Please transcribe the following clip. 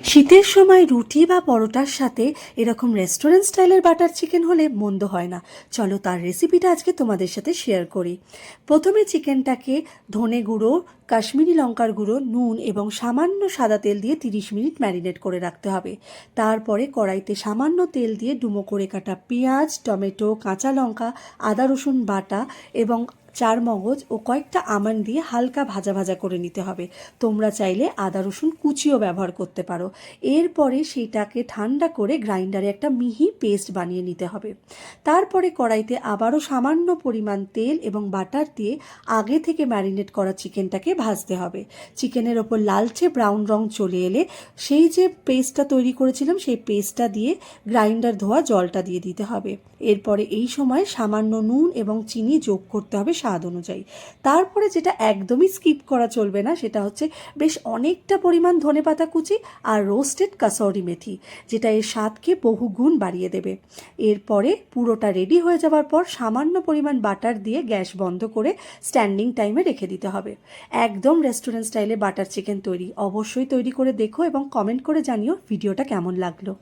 শীতের সময় রুটি বা পরোটার সাথে এরকম রেস্টুরেন্ট স্টাইলের বাটার চিকেন হলে মন্দ হয় না। চলো তার রেসিপিটা আজকে তোমাদের সাথে শেয়ার করি। প্রথমে চিকেনটাকে ধনে গুঁড়ো, কাশ্মীরি লঙ্কার গুঁড়ো, নুন এবং সামান্য সাদা তেল দিয়ে 30 মিনিট ম্যারিনেট করে রাখতে হবে। তারপরে কড়াইতে সামান্য তেল দিয়ে ডুমো করে কাটা পেঁয়াজ, টমেটো, কাঁচা লঙ্কা, আদা রসুন বাটা এবং চারমগজ ও কয়েকটা আমন্ড দিয়ে হালকা ভাজা ভাজা করে নিতে হবে। তোমরা চাইলে আদা রসুন কুচিও ব্যবহার করতে পারো। এরপরে সেইটাকে ঠান্ডা করে গ্রাইন্ডারে একটা মিহি পেস্ট বানিয়ে নিতে হবে। তারপরে কড়াইতে আবারও সামান্য পরিমাণ তেল এবং বাটার দিয়ে আগে থেকে ম্যারিনেট করা চিকেনটাকে ভাজতে হবে। চিকেনের ওপর লালচে ব্রাউন রং চলে এলে সেই যে পেস্টটা তৈরি করেছিলাম সেই পেস্টটা দিয়ে গ্রাইন্ডার ধোয়া জলটা দিয়ে দিতে হবে। এরপরে এই সময় সামান্য নুন এবং চিনি যোগ করতে হবে স্বাদ অনুযায়ী। তারপরে যেটা একদমই স্কিপ করা চলবে না সেটা হচ্ছে বেশ অনেকটা পরিমাণ ধনেপাতা কুচি আর রোস্টেড কাসৌরি মেথি, যেটা এর স্বাদকে বহুগুণ বাড়িয়ে দেবে। এরপরে পুরোটা রেডি হয়ে যাওয়ার পর সামান্য পরিমাণ বাটার দিয়ে গ্যাস বন্ধ করে স্ট্যান্ডিং টাইমে রেখে দিতে হবে। একদম রেস্টুরেন্ট স্টাইলে বাটার চিকেন তৈরি। অবশ্যই তৈরি করে দেখো এবং কমেন্ট করে জানিও ভিডিওটা কেমন লাগলো।